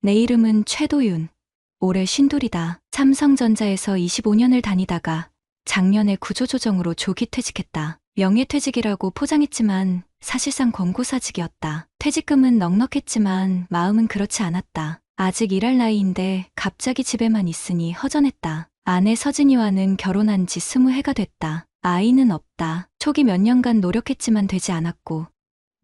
내 이름은 최도윤. 올해 52이다. 삼성전자에서 25년을 다니다가 작년에 구조조정으로 조기 퇴직했다. 명예퇴직이라고 포장했지만 사실상 권고사직이었다. 퇴직금은 넉넉했지만 마음은 그렇지 않았다. 아직 일할 나이인데 갑자기 집에만 있으니 허전했다. 아내 서진이와는 결혼한 지 20해가 됐다. 아이는 없다. 초기 몇 년간 노력했지만 되지 않았고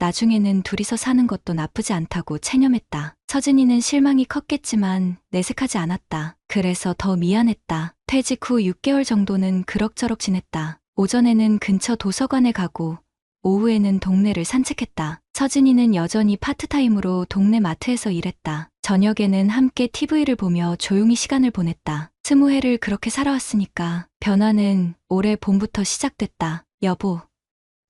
나중에는 둘이서 사는 것도 나쁘지 않다고 체념했다. 서진이는 실망이 컸겠지만 내색하지 않았다. 그래서 더 미안했다. 퇴직 후 6개월 정도는 그럭저럭 지냈다. 오전에는 근처 도서관에 가고 오후에는 동네를 산책했다. 서진이는 여전히 파트타임으로 동네 마트에서 일했다. 저녁에는 함께 TV를 보며 조용히 시간을 보냈다. 20해를 그렇게 살아왔으니까 변화는 올해 봄부터 시작됐다. 여보,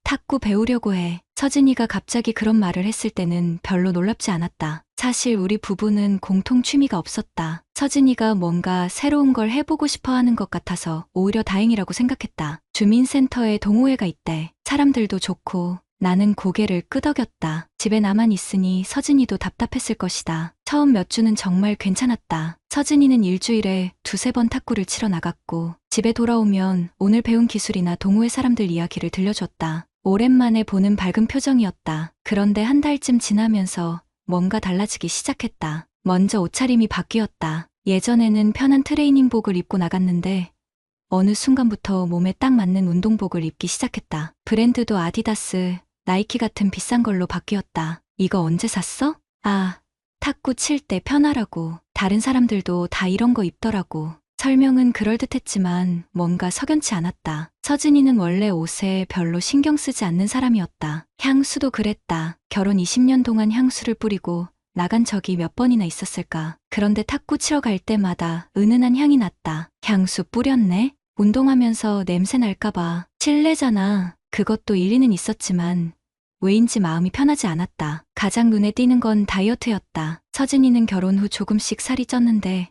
탁구 배우려고 해. 서진이가 갑자기 그런 말을 했을 때는 별로 놀랍지 않았다. 사실 우리 부부는 공통 취미가 없었다. 서진이가 뭔가 새로운 걸 해보고 싶어 하는 것 같아서 오히려 다행이라고 생각했다. 주민센터에 동호회가 있대. 사람들도 좋고 나는 고개를 끄덕였다. 집에 나만 있으니 서진이도 답답했을 것이다. 처음 몇 주는 정말 괜찮았다. 서진이는 일주일에 2~3번 탁구를 치러 나갔고 집에 돌아오면 오늘 배운 기술이나 동호회 사람들 이야기를 들려줬다. 오랜만에 보는 밝은 표정이었다. 그런데 한 달쯤 지나면서 뭔가 달라지기 시작했다. 먼저 옷차림이 바뀌었다. 예전에는 편한 트레이닝복을 입고 나갔는데 어느 순간부터 몸에 딱 맞는 운동복을 입기 시작했다. 브랜드도 아디다스, 나이키 같은 비싼 걸로 바뀌었다. 이거 언제 샀어? 아, 탁구 칠 때 편하라고. 다른 사람들도 다 이런 거 입더라고. 설명은 그럴듯했지만 뭔가 석연치 않았다. 서진이는 원래 옷에 별로 신경 쓰지 않는 사람이었다. 향수도 그랬다. 결혼 20년 동안 향수를 뿌리고 나간 적이 몇 번이나 있었을까. 그런데 탁구 치러 갈 때마다 은은한 향이 났다. 향수 뿌렸네? 운동하면서 냄새 날까봐. 실내잖아. 그것도 일리는 있었지만 왜인지 마음이 편하지 않았다. 가장 눈에 띄는 건 다이어트였다. 서진이는 결혼 후 조금씩 살이 쪘는데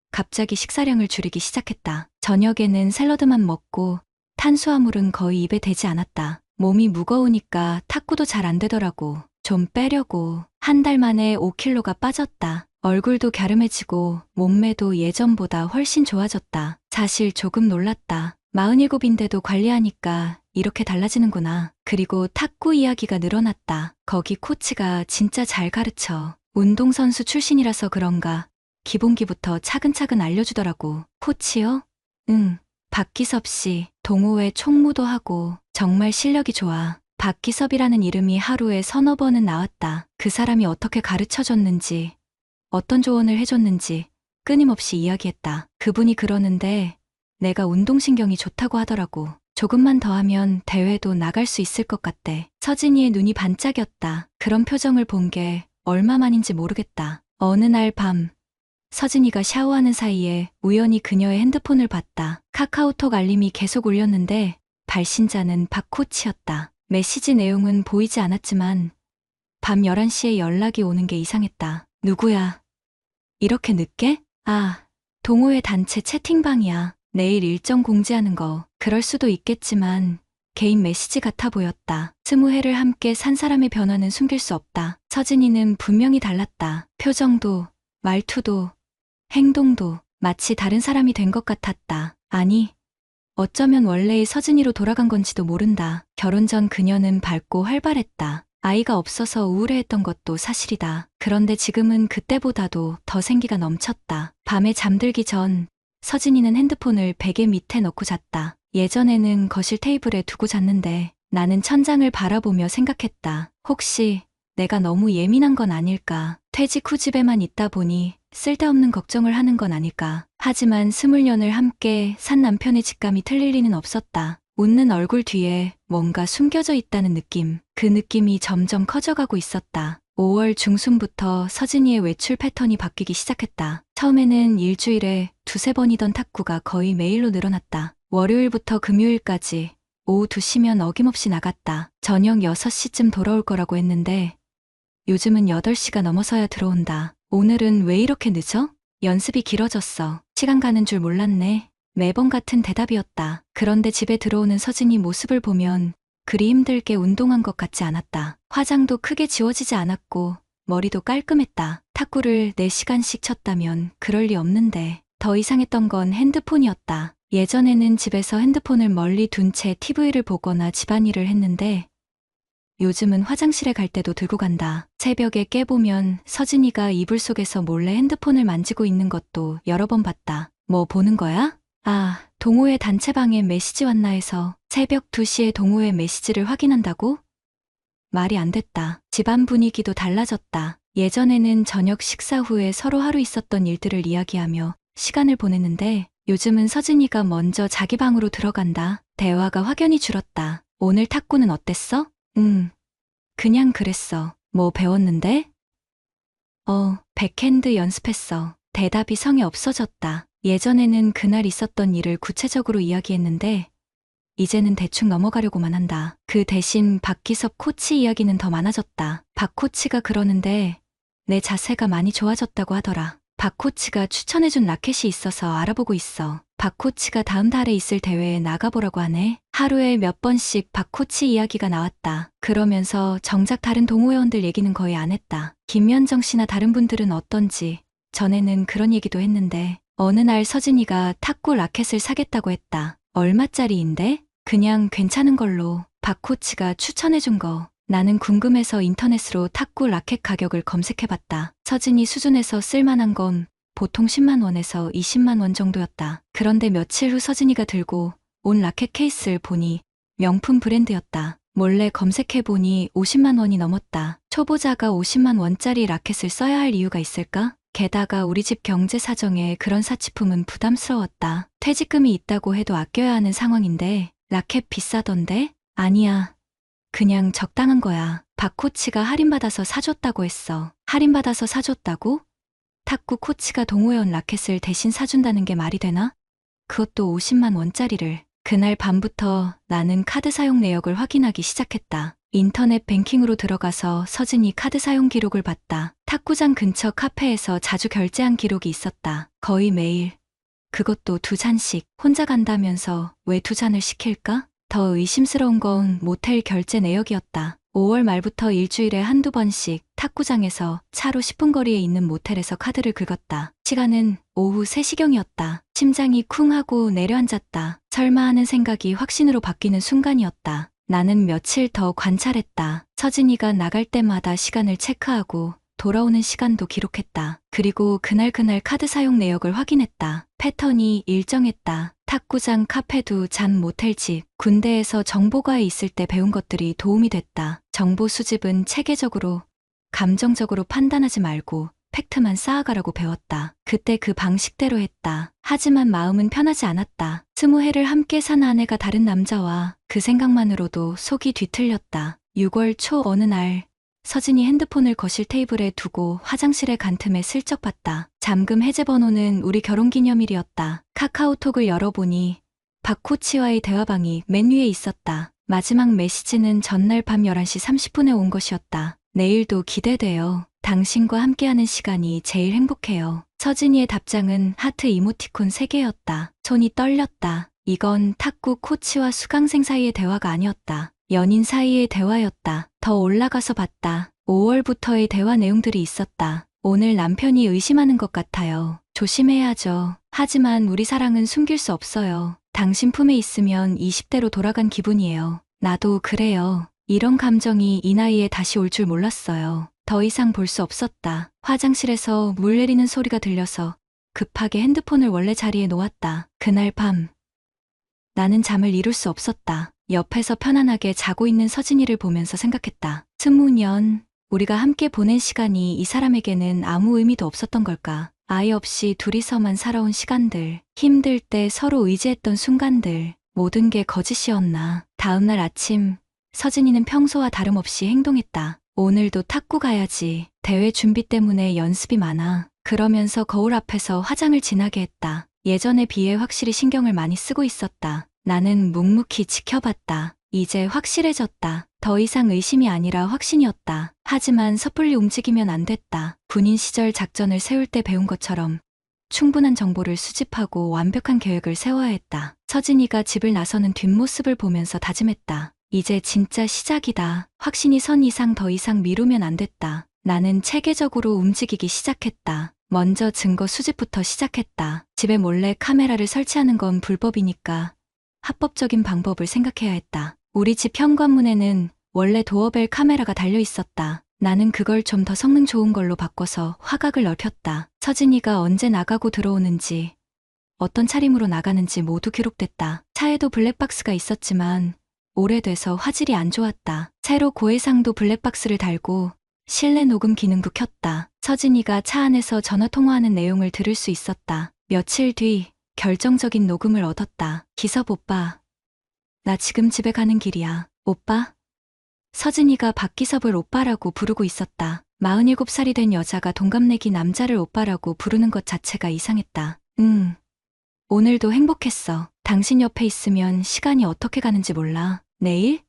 갑자기 식사량을 줄이기 시작했다. 저녁에는 샐러드만 먹고 탄수화물은 거의 입에 대지 않았다. 몸이 무거우니까 탁구도 잘 안 되더라고. 좀 빼려고. 한 달 만에 5kg가 빠졌다. 얼굴도 갸름해지고 몸매도 예전보다 훨씬 좋아졌다. 사실 조금 놀랐다. 47인데도 관리하니까 이렇게 달라지는구나. 그리고 탁구 이야기가 늘어났다. 거기 코치가 진짜 잘 가르쳐. 운동선수 출신이라서 그런가 기본기부터 차근차근 알려주더라고. 코치요? 응. 박기섭 씨. 동호회 총무도 하고 정말 실력이 좋아. 박기섭이라는 이름이 하루에 3~4번은 나왔다. 그 사람이 어떻게 가르쳐줬는지, 어떤 조언을 해줬는지 끊임없이 이야기했다. 그분이 그러는데 내가 운동신경이 좋다고 하더라고. 조금만 더 하면 대회도 나갈 수 있을 것 같대. 서진이의 눈이 반짝였다. 그런 표정을 본 게 얼마만인지 모르겠다. 어느 날 밤 서진이가 샤워하는 사이에 우연히 그녀의 핸드폰을 봤다. 카카오톡 알림이 계속 울렸는데 발신자는 박 코치였다. 메시지 내용은 보이지 않았지만 밤 11시에 연락이 오는 게 이상했다. 누구야? 이렇게 늦게? 아, 동호회 단체 채팅방이야. 내일 일정 공지하는 거. 그럴 수도 있겠지만 개인 메시지 같아 보였다. 20회를 함께 산 사람의 변화는 숨길 수 없다. 서진이는 분명히 달랐다. 표정도, 말투도, 행동도 마치 다른 사람이 된 것 같았다. 아니, 어쩌면 원래의 서진이로 돌아간 건지도 모른다. 결혼 전 그녀는 밝고 활발했다. 아이가 없어서 우울해했던 것도 사실이다. 그런데 지금은 그때보다도 더 생기가 넘쳤다. 밤에 잠들기 전 서진이는 핸드폰을 베개 밑에 넣고 잤다. 예전에는 거실 테이블에 두고 잤는데 나는 천장을 바라보며 생각했다. 혹시 내가 너무 예민한 건 아닐까? 퇴직 후 집에만 있다 보니 쓸데없는 걱정을 하는 건 아닐까? 하지만 20년을 함께 산 남편의 직감이 틀릴 리는 없었다. 웃는 얼굴 뒤에 뭔가 숨겨져 있다는 느낌. 그 느낌이 점점 커져가고 있었다. 5월 중순부터 서진이의 외출 패턴이 바뀌기 시작했다. 처음에는 일주일에 2~3번이던 탁구가 거의 매일로 늘어났다. 월요일부터 금요일까지 오후 2시면 어김없이 나갔다. 저녁 6시쯤 돌아올 거라고 했는데 요즘은 8시가 넘어서야 들어온다. 오늘은 왜 이렇게 늦어? 연습이 길어졌어. 시간 가는 줄 몰랐네. 매번 같은 대답이었다. 그런데 집에 들어오는 서진이 모습을 보면 그리 힘들게 운동한 것 같지 않았다. 화장도 크게 지워지지 않았고 머리도 깔끔했다. 탁구를 4시간씩 쳤다면 그럴 리 없는데 더 이상했던 건 핸드폰이었다. 예전에는 집에서 핸드폰을 멀리 둔 채 TV를 보거나 집안일을 했는데 요즘은 화장실에 갈 때도 들고 간다. 새벽에 깨보면 서진이가 이불 속에서 몰래 핸드폰을 만지고 있는 것도 여러 번 봤다. 뭐 보는 거야? 아, 동호회 단체방에 메시지 왔나 해서 새벽 2시에 동호회 메시지를 확인한다고? 말이 안 됐다. 집안 분위기도 달라졌다. 예전에는 저녁 식사 후에 서로 하루 있었던 일들을 이야기하며 시간을 보냈는데 요즘은 서진이가 먼저 자기 방으로 들어간다. 대화가 확연히 줄었다. 오늘 탁구는 어땠어? 그냥 그랬어. 뭐 배웠는데? 백핸드 연습했어. 대답이 성의 없어졌다. 예전에는 그날 있었던 일을 구체적으로 이야기했는데 이제는 대충 넘어가려고만 한다. 그 대신 박기섭 코치 이야기는 더 많아졌다. 박 코치가 그러는데 내 자세가 많이 좋아졌다고 하더라. 박 코치가 추천해준 라켓이 있어서 알아보고 있어. 박 코치가 다음 달에 있을 대회에 나가보라고 하네. 하루에 몇 번씩 박 코치 이야기가 나왔다. 그러면서 정작 다른 동호회원들 얘기는 거의 안 했다. 김연정 씨나 다른 분들은 어떤지 전에는 그런 얘기도 했는데 어느 날 서진이가 탁구 라켓을 사겠다고 했다. 얼마짜리인데? 그냥 괜찮은 걸로. 박 코치가 추천해준 거. 나는 궁금해서 인터넷으로 탁구 라켓 가격을 검색해봤다. 서진이 수준에서 쓸만한 건 보통 10만 원에서 20만 원 정도였다. 그런데 며칠 후 서진이가 들고 온 라켓 케이스를 보니 명품 브랜드였다. 몰래 검색해보니 50만 원이 넘었다. 초보자가 50만 원짜리 라켓을 써야 할 이유가 있을까? 게다가 우리 집 경제 사정에 그런 사치품은 부담스러웠다. 퇴직금이 있다고 해도 아껴야 하는 상황인데 라켓 비싸던데? 아니야. 그냥 적당한 거야. 박 코치가 할인받아서 사줬다고 했어. 할인받아서 사줬다고? 탁구 코치가 동호회원 라켓을 대신 사준다는 게 말이 되나? 그것도 50만 원짜리를. 그날 밤부터 나는 카드 사용 내역을 확인하기 시작했다. 인터넷 뱅킹으로 들어가서 서진이 카드 사용 기록을 봤다. 탁구장 근처 카페에서 자주 결제한 기록이 있었다. 거의 매일. 그것도 2잔씩. 혼자 간다면서 왜 2잔을 시킬까? 더 의심스러운 건 모텔 결제 내역이었다. 5월 말부터 일주일에 한두 번씩 탁구장에서 차로 10분 거리에 있는 모텔에서 카드를 긁었다. 시간은 오후 3시경이었다. 심장이 쿵 하고 내려앉았다. 설마 하는 생각이 확신으로 바뀌는 순간이었다. 나는 며칠 더 관찰했다. 서진이가 나갈 때마다 시간을 체크하고 돌아오는 시간도 기록했다. 그리고 그날 카드 사용 내역을 확인했다. 패턴이 일정했다. 탁구장, 카페도 잔 모텔집, 군대에서 정보과에 있을 때 배운 것들이 도움이 됐다. 정보 수집은 체계적으로, 감정적으로 판단하지 말고 팩트만 쌓아가라고 배웠다. 그때 그 방식대로 했다. 하지만 마음은 편하지 않았다. 20해를 함께 산 아내가 다른 남자와 그 생각만으로도 속이 뒤틀렸다. 6월 초 어느 날 서진이 핸드폰을 거실 테이블에 두고 화장실에 간 틈에 슬쩍 봤다. 잠금 해제 번호는 우리 결혼기념일이었다. 카카오톡을 열어보니 박 코치와의 대화방이 맨 위에 있었다. 마지막 메시지는 전날 밤 11시 30분에 온 것이었다. 내일도 기대돼요. 당신과 함께하는 시간이 제일 행복해요. 서진이의 답장은 하트 이모티콘 3개였다. 손이 떨렸다. 이건 탁구 코치와 수강생 사이의 대화가 아니었다. 연인 사이의 대화였다. 더 올라가서 봤다. 5월부터의 대화 내용들이 있었다. 오늘 남편이 의심하는 것 같아요. 조심해야죠. 하지만 우리 사랑은 숨길 수 없어요. 당신 품에 있으면 20대로 돌아간 기분이에요. 나도 그래요. 이런 감정이 이 나이에 다시 올 줄 몰랐어요. 더 이상 볼 수 없었다. 화장실에서 물 내리는 소리가 들려서 급하게 핸드폰을 원래 자리에 놓았다. 그날 밤 나는 잠을 이룰 수 없었다. 옆에서 편안하게 자고 있는 서진이를 보면서 생각했다. 20년, 우리가 함께 보낸 시간이 이 사람에게는 아무 의미도 없었던 걸까? 아이 없이 둘이서만 살아온 시간들, 힘들 때 서로 의지했던 순간들, 모든 게 거짓이었나? 다음날 아침, 서진이는 평소와 다름없이 행동했다. 오늘도 탁구 가야지. 대회 준비 때문에 연습이 많아. 그러면서 거울 앞에서 화장을 진하게 했다. 예전에 비해 확실히 신경을 많이 쓰고 있었다. 나는 묵묵히 지켜봤다. 이제 확실해졌다. 더 이상 의심이 아니라 확신이었다. 하지만 섣불리 움직이면 안 됐다. 군인 시절 작전을 세울 때 배운 것처럼 충분한 정보를 수집하고 완벽한 계획을 세워야 했다. 서진이가 집을 나서는 뒷모습을 보면서 다짐했다. 이제 진짜 시작이다. 확신이 선 이상 더 이상 미루면 안 됐다. 나는 체계적으로 움직이기 시작했다. 먼저 증거 수집부터 시작했다. 집에 몰래 카메라를 설치하는 건 불법이니까 합법적인 방법을 생각해야 했다. 우리 집 현관문에는 원래 도어벨 카메라가 달려 있었다. 나는 그걸 좀 더 성능 좋은 걸로 바꿔서 화각을 넓혔다. 서진이가 언제 나가고 들어오는지, 어떤 차림으로 나가는지 모두 기록됐다. 차에도 블랙박스가 있었지만 오래돼서 화질이 안 좋았다. 새로 고해상도 블랙박스를 달고 실내 녹음 기능도 켰다. 서진이가 차 안에서 전화통화하는 내용을 들을 수 있었다. 며칠 뒤 결정적인 녹음을 얻었다. 기섭 오빠, 나 지금 집에 가는 길이야. 오빠? 서진이가 박기섭을 오빠라고 부르고 있었다. 47살이 된 여자가 동갑내기 남자를 오빠라고 부르는 것 자체가 이상했다. 오늘도 행복했어. 당신 옆에 있으면 시간이 어떻게 가는지 몰라. 내일?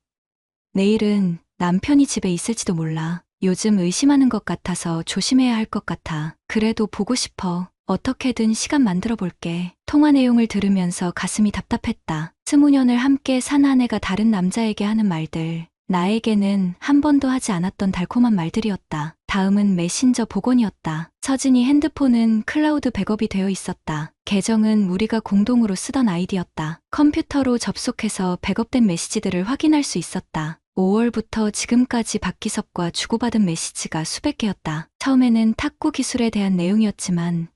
내일은 남편이 집에 있을지도 몰라. 요즘 의심하는 것 같아서 조심해야 할 것 같아. 그래도 보고 싶어. 어떻게든 시간 만들어 볼게. 통화 내용을 들으면서 가슴이 답답했다. 20년을 함께 산 아내가 다른 남자에게 하는 말들. 나에게는 한 번도 하지 않았던 달콤한 말들이었다. 다음은 메신저 복원이었다. 서진이 핸드폰은 클라우드 백업이 되어 있었다. 계정은 우리가 공동으로 쓰던 아이디였다. 컴퓨터로 접속해서 백업된 메시지들을 확인할 수 있었다. 5월부터 지금까지 박기섭과 주고받은 메시지가 수백 개였다. 처음에는 탁구 기술에 대한 내용이었지만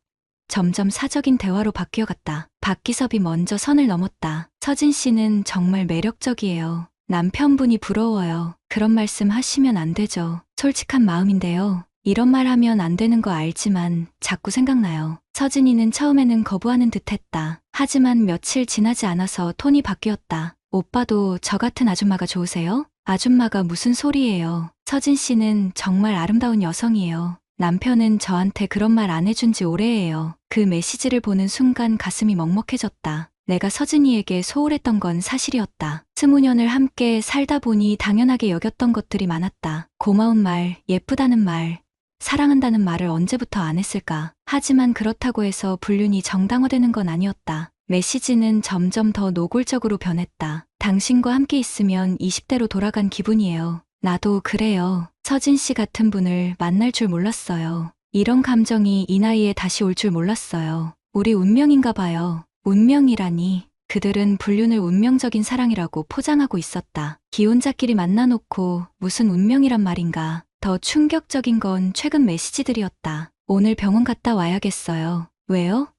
점점 사적인 대화로 바뀌어갔다. 박기섭이 먼저 선을 넘었다. 서진 씨는 정말 매력적이에요. 남편분이 부러워요. 그런 말씀 하시면 안 되죠. 솔직한 마음인데요. 이런 말 하면 안 되는 거 알지만 자꾸 생각나요. 서진이는 처음에는 거부하는 듯 했다. 하지만 며칠 지나지 않아서 톤이 바뀌었다. 오빠도 저 같은 아줌마가 좋으세요? 아줌마가 무슨 소리예요. 서진 씨는 정말 아름다운 여성이에요. 남편은 저한테 그런 말 안 해준 지 오래예요. 그 메시지를 보는 순간 가슴이 먹먹해졌다. 내가 서진이에게 소홀했던 건 사실이었다. 20년을 함께 살다 보니 당연하게 여겼던 것들이 많았다. 고마운 말, 예쁘다는 말, 사랑한다는 말을 언제부터 안 했을까. 하지만 그렇다고 해서 불륜이 정당화되는 건 아니었다. 메시지는 점점 더 노골적으로 변했다. 당신과 함께 있으면 20대로 돌아간 기분이에요. 나도 그래요. 서진 씨 같은 분을 만날 줄 몰랐어요. 이런 감정이 이 나이에 다시 올 줄 몰랐어요. 우리 운명인가 봐요. 운명이라니. 그들은 불륜을 운명적인 사랑이라고 포장하고 있었다. 기혼자끼리 만나놓고 무슨 운명이란 말인가. 더 충격적인 건 최근 메시지들이었다. 오늘 병원 갔다 와야겠어요. 왜요?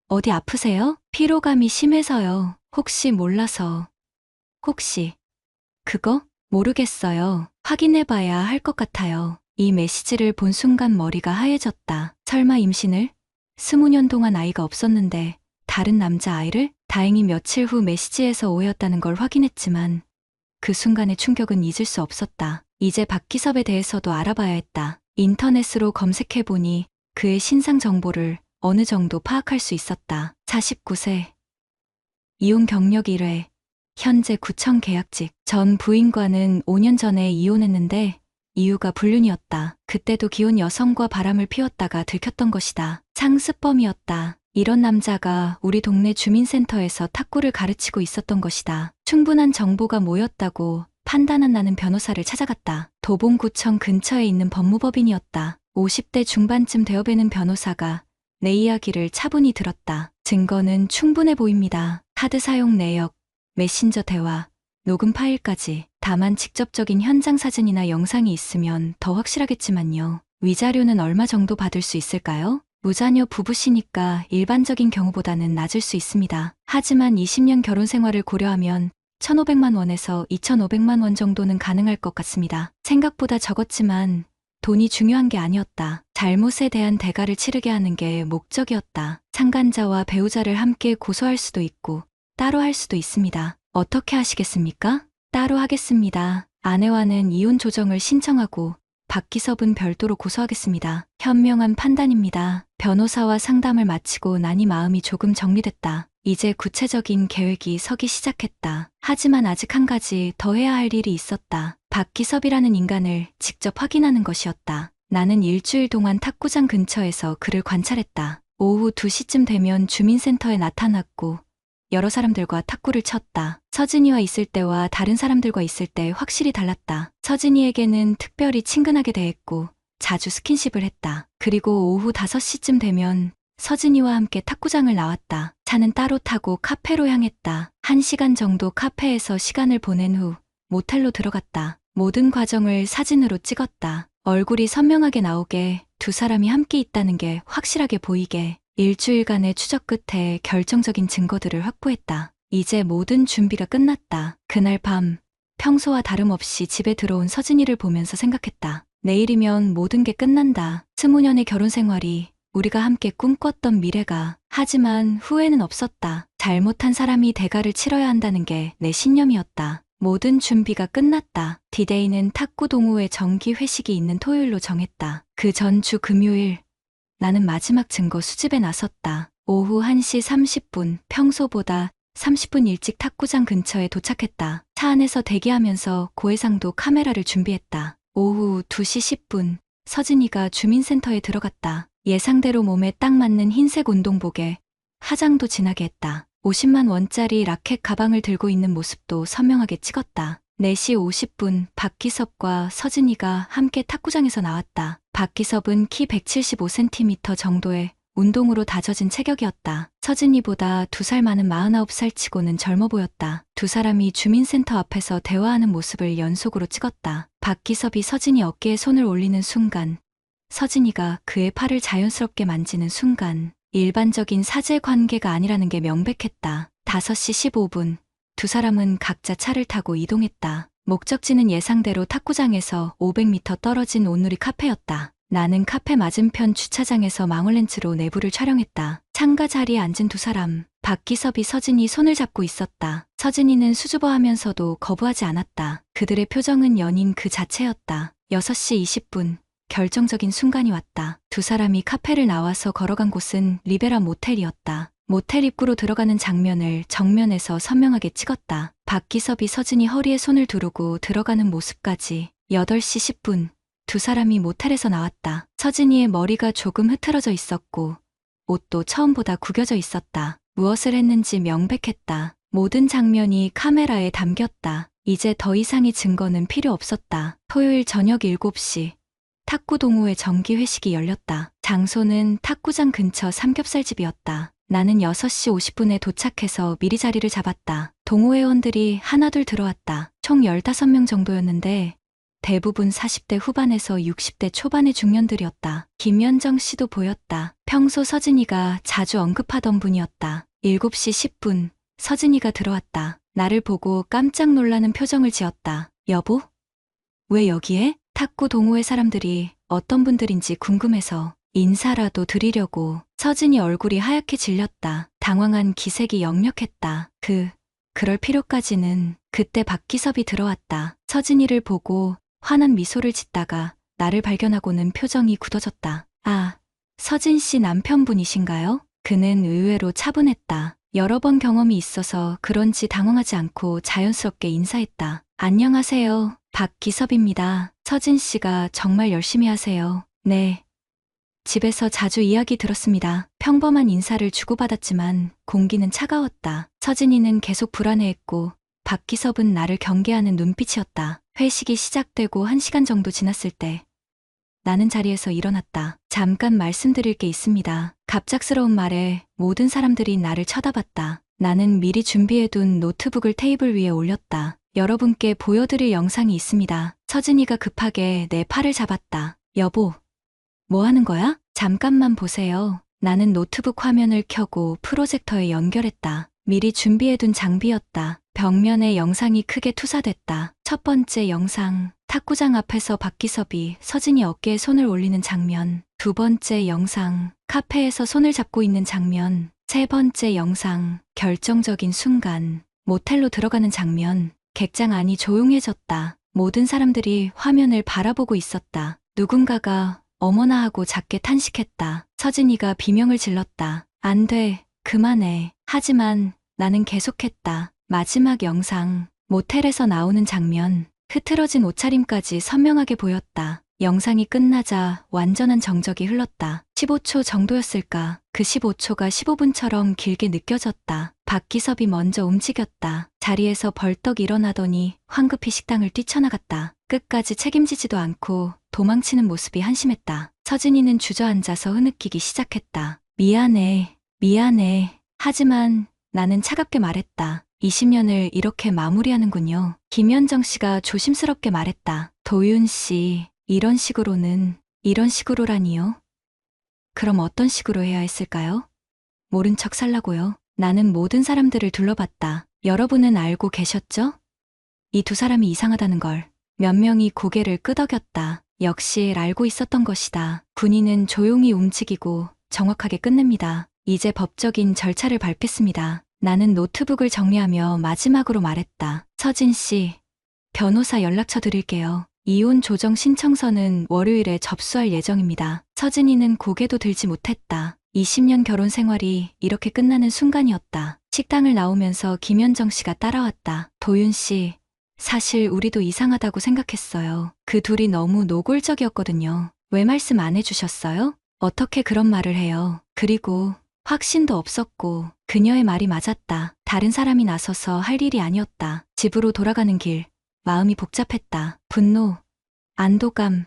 어디 아프세요? 피로감이 심해서요. 혹시 몰라서. 혹시 그거? 모르겠어요. 확인해봐야 할 것 같아요. 이 메시지를 본 순간 머리가 하얘졌다. 설마 임신을? 20년 동안 아이가 없었는데 다른 남자아이를? 다행히 며칠 후 메시지에서 오해였다는 걸 확인했지만 그 순간의 충격은 잊을 수 없었다. 이제 박기섭에 대해서도 알아봐야 했다. 인터넷으로 검색해보니 그의 신상 정보를 어느 정도 파악할 수 있었다. 49세. 이혼 경력 1회. 현재 구청 계약직. 전 부인과는 5년 전에 이혼했는데 이유가 불륜이었다. 그때도 기혼 여성과 바람을 피웠다가 들켰던 것이다. 상습범이었다. 이런 남자가 우리 동네 주민센터에서 탁구를 가르치고 있었던 것이다. 충분한 정보가 모였다고 판단한 나는 변호사를 찾아갔다. 도봉구청 근처에 있는 법무법인이었다. 50대 중반쯤 되어배는 변호사가 내 이야기를 차분히 들었다. 증거는 충분해 보입니다. 카드 사용 내역, 메신저 대화, 녹음 파일까지. 다만 직접적인 현장 사진이나 영상이 있으면 더 확실하겠지만요. 위자료는 얼마 정도 받을 수 있을까요? 무자녀 부부시니까 일반적인 경우보다는 낮을 수 있습니다. 하지만 20년 결혼 생활을 고려하면 1,500만 원에서 2,500만 원 정도는 가능할 것 같습니다. 생각보다 적었지만 돈이 중요한 게 아니었다. 잘못에 대한 대가를 치르게 하는 게 목적이었다. 상간자와 배우자를 함께 고소할 수도 있고 따로 할 수도 있습니다. 어떻게 하시겠습니까? 따로 하겠습니다. 아내와는 이혼 조정을 신청하고 박기섭은 별도로 고소하겠습니다. 현명한 판단입니다. 변호사와 상담을 마치고 나니 마음이 조금 정리됐다. 이제 구체적인 계획이 서기 시작했다. 하지만 아직 한 가지 더 해야 할 일이 있었다. 박기섭이라는 인간을 직접 확인하는 것이었다. 나는 일주일 동안 탁구장 근처에서 그를 관찰했다. 오후 2시쯤 되면 주민센터에 나타났고 여러 사람들과 탁구를 쳤다. 서진이와 있을 때와 다른 사람들과 있을 때 확실히 달랐다. 서진이에게는 특별히 친근하게 대했고 자주 스킨십을 했다. 그리고 오후 5시쯤 되면 서진이와 함께 탁구장을 나왔다. 차는 따로 타고 카페로 향했다. 1시간 정도 카페에서 시간을 보낸 후 모텔로 들어갔다. 모든 과정을 사진으로 찍었다. 얼굴이 선명하게 나오게, 두 사람이 함께 있다는 게 확실하게 보이게 일주일간의 추적 끝에 결정적인 증거들을 확보했다. 이제 모든 준비가 끝났다. 그날 밤 평소와 다름없이 집에 들어온 서진이를 보면서 생각했다. 내일이면 모든 게 끝난다. 20년의 결혼 생활이, 우리가 함께 꿈꿨던 미래가. 하지만 후회는 없었다. 잘못한 사람이 대가를 치러야 한다는 게 내 신념이었다. 모든 준비가 끝났다. 디데이는 탁구 동호회 정기 회식이 있는 토요일로 정했다. 그 전주 금요일, 나는 마지막 증거 수집에 나섰다. 오후 1시 30분, 평소보다 30분 일찍 탁구장 근처에 도착했다. 차 안에서 대기하면서 고해상도 카메라를 준비했다. 오후 2시 10분, 서진이가 주민센터에 들어갔다. 예상대로 몸에 딱 맞는 흰색 운동복에 화장도 진하게 했다. 50만 원짜리 라켓 가방을 들고 있는 모습도 선명하게 찍었다. 4시 50분, 박기섭과 서진이가 함께 탁구장에서 나왔다. 박기섭은 키 175cm 정도의 운동으로 다져진 체격이었다. 서진이보다 2살 많은 49살 치고는 젊어 보였다. 두 사람이 주민센터 앞에서 대화하는 모습을 연속으로 찍었다. 박기섭이 서진이 어깨에 손을 올리는 순간, 서진이가 그의 팔을 자연스럽게 만지는 순간, 일반적인 사제 관계가 아니라는 게 명백했다. 5시 15분, 두 사람은 각자 차를 타고 이동했다. 목적지는 예상대로 탁구장에서 500m 떨어진 온누리 카페였다. 나는 카페 맞은편 주차장에서 망원렌즈로 내부를 촬영했다. 창가 자리에 앉은 두 사람, 박기섭이 서진이 손을 잡고 있었다. 서진이는 수줍어하면서도 거부하지 않았다. 그들의 표정은 연인 그 자체였다. 6시 20분, 결정적인 순간이 왔다. 두 사람이 카페를 나와서 걸어간 곳은 리베라 모텔이었다. 모텔 입구로 들어가는 장면을 정면에서 선명하게 찍었다. 박기섭이 서진이 허리에 손을 두르고 들어가는 모습까지. 8시 10분, 두 사람이 모텔에서 나왔다. 서진이의 머리가 조금 흐트러져 있었고 옷도 처음보다 구겨져 있었다. 무엇을 했는지 명백했다. 모든 장면이 카메라에 담겼다. 이제 더 이상의 증거는 필요 없었다. 토요일 저녁 7시, 탁구 동호회 정기 회식이 열렸다. 장소는 탁구장 근처 삼겹살집이었다. 나는 6시 50분에 도착해서 미리 자리를 잡았다. 동호회원들이 하나둘 들어왔다. 총 15명 정도였는데 대부분 40대 후반에서 60대 초반의 중년들이었다. 김연정 씨도 보였다. 평소 서진이가 자주 언급하던 분이었다. 7시 10분, 서진이가 들어왔다. 나를 보고 깜짝 놀라는 표정을 지었다. 여보? 왜 여기에? 탁구 동호회 사람들이 어떤 분들인지 궁금해서 인사라도 드리려고. 서진이 얼굴이 하얗게 질렸다. 당황한 기색이 역력했다. 그럴 필요까지는. 그때 박기섭이 들어왔다. 서진이를 보고 환한 미소를 짓다가 나를 발견하고는 표정이 굳어졌다. 아, 서진 씨 남편분이신가요? 그는 의외로 차분했다. 여러 번 경험이 있어서 그런지 당황하지 않고 자연스럽게 인사했다. 안녕하세요. 박기섭입니다. 서진 씨가 정말 열심히 하세요. 네. 집에서 자주 이야기 들었습니다. 평범한 인사를 주고받았지만 공기는 차가웠다. 서진이는 계속 불안해했고 박기섭은 나를 경계하는 눈빛이었다. 회식이 시작되고 1시간 정도 지났을 때 나는 자리에서 일어났다. 잠깐 말씀드릴 게 있습니다. 갑작스러운 말에 모든 사람들이 나를 쳐다봤다. 나는 미리 준비해둔 노트북을 테이블 위에 올렸다. 여러분께 보여드릴 영상이 있습니다. 서진이가 급하게 내 팔을 잡았다. 여보, 뭐 하는 거야? 잠깐만 보세요. 나는 노트북 화면을 켜고 프로젝터에 연결했다. 미리 준비해둔 장비였다. 벽면에 영상이 크게 투사됐다. 첫 번째 영상, 탁구장 앞에서 박기섭이 서진이 어깨에 손을 올리는 장면. 두 번째 영상, 카페에서 손을 잡고 있는 장면. 세 번째 영상, 결정적인 순간, 모텔로 들어가는 장면. 객장 안이 조용해졌다. 모든 사람들이 화면을 바라보고 있었다. 누군가가 어머나 하고 작게 탄식했다. 서진이가 비명을 질렀다. 안 돼, 그만해. 하지만 나는 계속했다. 마지막 영상, 모텔에서 나오는 장면, 흐트러진 옷차림까지 선명하게 보였다. 영상이 끝나자 완전한 정적이 흘렀다. 15초 정도였을까? 그 15초가 15분처럼 길게 느껴졌다. 박기섭이 먼저 움직였다. 자리에서 벌떡 일어나더니 황급히 식당을 뛰쳐나갔다. 끝까지 책임지지도 않고 도망치는 모습이 한심했다. 서진이는 주저앉아서 흐느끼기 시작했다. 미안해, 미안해. 하지만 나는 차갑게 말했다. 20년을 이렇게 마무리하는군요. 김현정 씨가 조심스럽게 말했다. 도윤 씨, 이런 식으로라니요? 그럼 어떤 식으로 해야 했을까요? 모른 척 살라고요. 나는 모든 사람들을 둘러봤다. 여러분은 알고 계셨죠? 이 두 사람이 이상하다는 걸. 몇 명이 고개를 끄덕였다. 역시 알고 있었던 것이다. 군인은 조용히 움직이고 정확하게 끝냅니다. 이제 법적인 절차를 밟겠습니다. 나는 노트북을 정리하며 마지막으로 말했다. 서진 씨, 변호사 연락처 드릴게요. 이혼 조정 신청서는 월요일에 접수할 예정입니다. 서진이는 고개도 들지 못했다. 20년 결혼 생활이 이렇게 끝나는 순간이었다. 식당을 나오면서 김현정 씨가 따라왔다. 도윤 씨, 사실 우리도 이상하다고 생각했어요. 그 둘이 너무 노골적이었거든요. 왜 말씀 안 해주셨어요? 어떻게 그런 말을 해요? 그리고 확신도 없었고 그녀의 말이 맞았다. 다른 사람이 나서서 할 일이 아니었다. 집으로 돌아가는 길, 마음이 복잡했다. 분노, 안도감,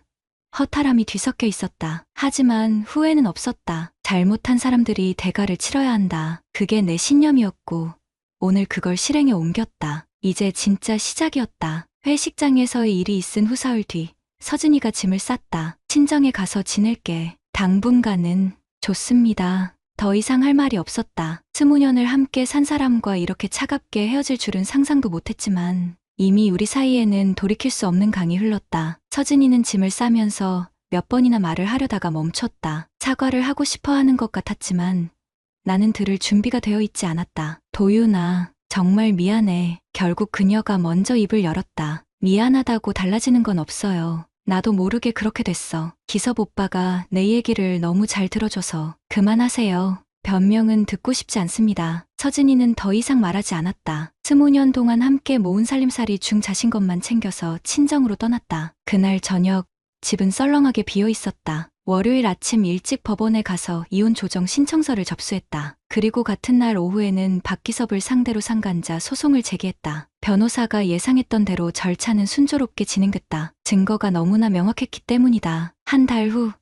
허탈함이 뒤섞여 있었다. 하지만 후회는 없었다. 잘못한 사람들이 대가를 치러야 한다. 그게 내 신념이었고 오늘 그걸 실행에 옮겼다. 이제 진짜 시작이었다. 회식장에서의 일이 있은 후 사흘 뒤 서진이가 짐을 쌌다. 친정에 가서 지낼게. 당분간은 좋습니다. 더 이상 할 말이 없었다. 20년을 함께 산 사람과 이렇게 차갑게 헤어질 줄은 상상도 못했지만 이미 우리 사이에는 돌이킬 수 없는 강이 흘렀다. 서진이는 짐을 싸면서 몇 번이나 말을 하려다가 멈췄다. 사과를 하고 싶어 하는 것 같았지만 나는 들을 준비가 되어 있지 않았다. 도윤아, 정말 미안해. 결국 그녀가 먼저 입을 열었다. 미안하다고 달라지는 건 없어요. 나도 모르게 그렇게 됐어. 기섭 오빠가 내 얘기를 너무 잘 들어줘서. 그만하세요. 변명은 듣고 싶지 않습니다. 서진이는 더 이상 말하지 않았다. 20년 동안 함께 모은 살림살이 중 자신 것만 챙겨서 친정으로 떠났다. 그날 저녁, 집은 썰렁하게 비어 있었다. 월요일 아침 일찍 법원에 가서 이혼 조정 신청서를 접수했다. 그리고 같은 날 오후에는 박기섭을 상대로 상간자 소송을 제기했다. 변호사가 예상했던 대로 절차는 순조롭게 진행됐다. 증거가 너무나 명확했기 때문이다. 한 달 후,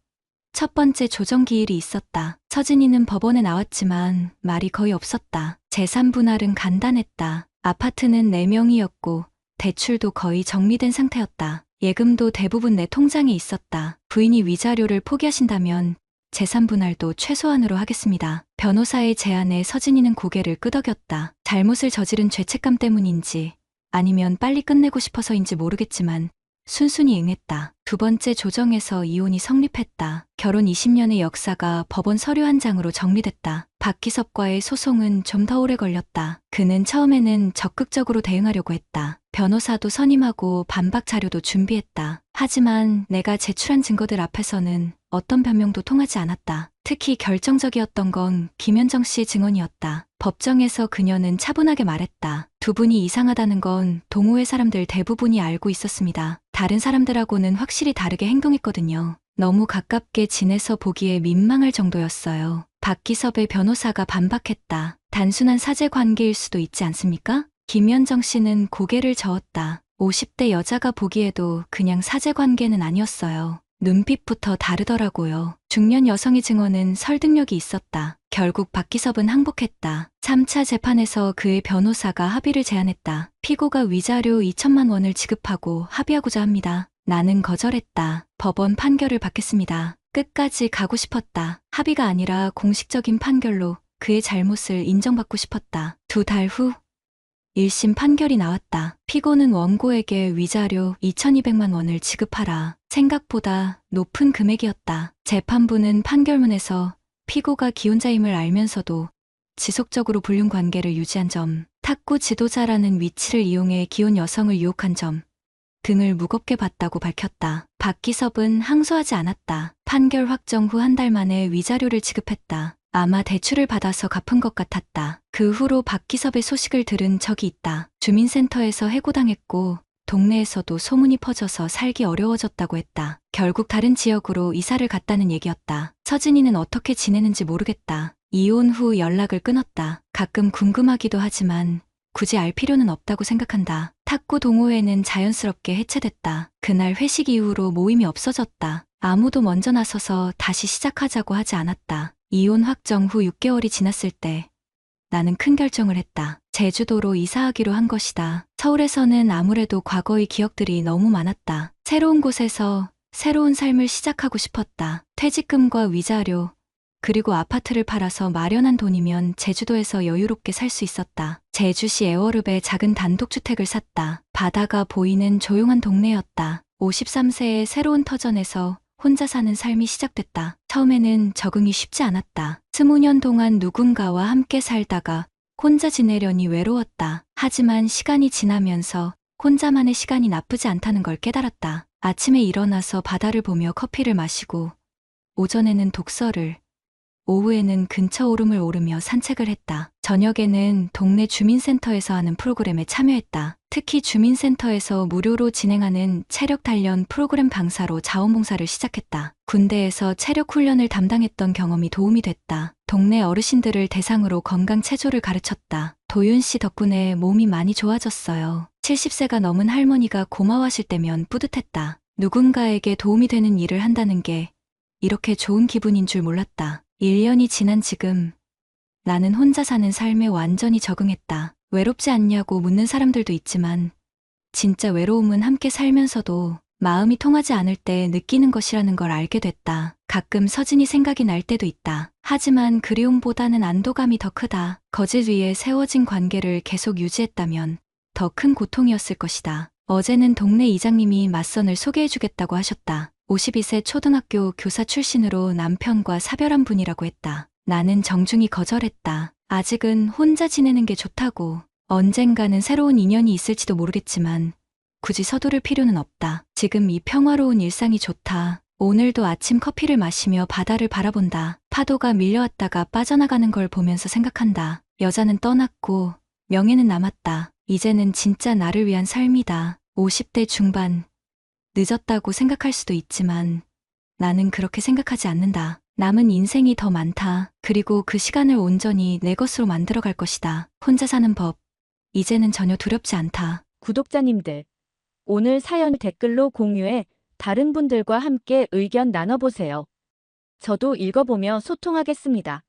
첫 번째 조정 기일이 있었다. 서진이는 법원에 나왔지만 말이 거의 없었다. 재산 분할은 간단했다. 아파트는 4명이었고 대출도 거의 정리된 상태였다. 예금도 대부분 내 통장에 있었다. 부인이 위자료를 포기하신다면 재산 분할도 최소한으로 하겠습니다. 변호사의 제안에 서진이는 고개를 끄덕였다. 잘못을 저지른 죄책감 때문인지 아니면 빨리 끝내고 싶어서인지 모르겠지만 순순히 응했다. 두 번째 조정에서 이혼이 성립했다. 결혼 20년의 역사가 법원 서류 한 장으로 정리됐다. 박기섭과의 소송은 좀 더 오래 걸렸다. 그는 처음에는 적극적으로 대응하려고 했다. 변호사도 선임하고 반박 자료도 준비했다. 하지만 내가 제출한 증거들 앞에서는 어떤 변명도 통하지 않았다. 특히 결정적이었던 건 김현정 씨 증언이었다. 법정에서 그녀는 차분하게 말했다. 두 분이 이상하다는 건 동호회 사람들 대부분이 알고 있었습니다. 다른 사람들하고는 확실히 다르게 행동했거든요. 너무 가깝게 지내서 보기에 민망할 정도였어요. 박기섭의 변호사가 반박했다. 단순한 사제 관계일 수도 있지 않습니까? 김현정 씨는 고개를 저었다. 50대 여자가 보기에도 그냥 사제 관계는 아니었어요. 눈빛부터 다르더라고요. 중년 여성의 증언은 설득력이 있었다. 결국 박기섭은 항복했다. 3차 재판에서 그의 변호사가 합의를 제안했다. 피고가 위자료 2천만 원을 지급하고 합의하고자 합니다. 나는 거절했다. 법원 판결을 받겠습니다. 끝까지 가고 싶었다. 합의가 아니라 공식적인 판결로 그의 잘못을 인정받고 싶었다. 2달 후 1심 판결이 나왔다. 피고는 원고에게 위자료 2,200만 원을 지급하라. 생각보다 높은 금액이었다. 재판부는 판결문에서 피고가 기혼자임을 알면서도 지속적으로 불륜 관계를 유지한 점, 탁구 지도자라는 위치를 이용해 기혼 여성을 유혹한 점 등을 무겁게 봤다고 밝혔다. 박기섭은 항소하지 않았다. 판결 확정 후 한 달 만에 위자료를 지급했다. 아마 대출을 받아서 갚은 것 같았다. 그 후로 박기섭의 소식을 들은 적이 있다. 주민센터에서 해고당했고 동네에서도 소문이 퍼져서 살기 어려워졌다고 했다. 결국 다른 지역으로 이사를 갔다는 얘기였다. 서진이는 어떻게 지내는지 모르겠다. 이혼 후 연락을 끊었다. 가끔 궁금하기도 하지만 굳이 알 필요는 없다고 생각한다. 탁구 동호회는 자연스럽게 해체됐다. 그날 회식 이후로 모임이 없어졌다. 아무도 먼저 나서서 다시 시작하자고 하지 않았다. 이혼 확정 후 6개월이 지났을 때 나는 큰 결정을 했다. 제주도로 이사하기로 한 것이다. 서울에서는 아무래도 과거의 기억들이 너무 많았다. 새로운 곳에서 새로운 삶을 시작하고 싶었다. 퇴직금과 위자료, 그리고 아파트를 팔아서 마련한 돈이면 제주도에서 여유롭게 살 수 있었다. 제주시 애월읍에 작은 단독주택을 샀다. 바다가 보이는 조용한 동네였다. 53세의 새로운 터전에서 혼자 사는 삶이 시작됐다. 처음에는 적응이 쉽지 않았다. 20년 동안 누군가와 함께 살다가 혼자 지내려니 외로웠다. 하지만 시간이 지나면서 혼자만의 시간이 나쁘지 않다는 걸 깨달았다. 아침에 일어나서 바다를 보며 커피를 마시고, 오전에는 독서를, 오후에는 근처 오름을 오르며 산책을 했다. 저녁에는 동네 주민센터에서 하는 프로그램에 참여했다. 특히 주민센터에서 무료로 진행하는 체력 단련 프로그램 강사로 자원봉사를 시작했다. 군대에서 체력 훈련을 담당했던 경험이 도움이 됐다. 동네 어르신들을 대상으로 건강 체조를 가르쳤다. 도윤 씨 덕분에 몸이 많이 좋아졌어요. 70세가 넘은 할머니가 고마워하실 때면 뿌듯했다. 누군가에게 도움이 되는 일을 한다는 게 이렇게 좋은 기분인 줄 몰랐다. 1년이 지난 지금 나는 혼자 사는 삶에 완전히 적응했다. 외롭지 않냐고 묻는 사람들도 있지만 진짜 외로움은 함께 살면서도 마음이 통하지 않을 때 느끼는 것이라는 걸 알게 됐다. 가끔 서진이 생각이 날 때도 있다. 하지만 그리움보다는 안도감이 더 크다. 거짓 위에 세워진 관계를 계속 유지했다면 더 큰 고통이었을 것이다. 어제는 동네 이장님이 맞선을 소개해주겠다고 하셨다. 52세 초등학교 교사 출신으로 남편과 사별한 분이라고 했다. 나는 정중히 거절했다. 아직은 혼자 지내는 게 좋다고. 언젠가는 새로운 인연이 있을지도 모르겠지만 굳이 서두를 필요는 없다. 지금 이 평화로운 일상이 좋다. 오늘도 아침 커피를 마시며 바다를 바라본다. 파도가 밀려왔다가 빠져나가는 걸 보면서 생각한다. 여자는 떠났고 명예는 남았다. 이제는 진짜 나를 위한 삶이다. 50대 중반. 늦었다고 생각할 수도 있지만 나는 그렇게 생각하지 않는다. 남은 인생이 더 많다. 그리고 그 시간을 온전히 내 것으로 만들어갈 것이다. 혼자 사는 법. 이제는 전혀 두렵지 않다. 구독자님들, 오늘 사연 댓글로 공유해 다른 분들과 함께 의견 나눠보세요. 저도 읽어보며 소통하겠습니다.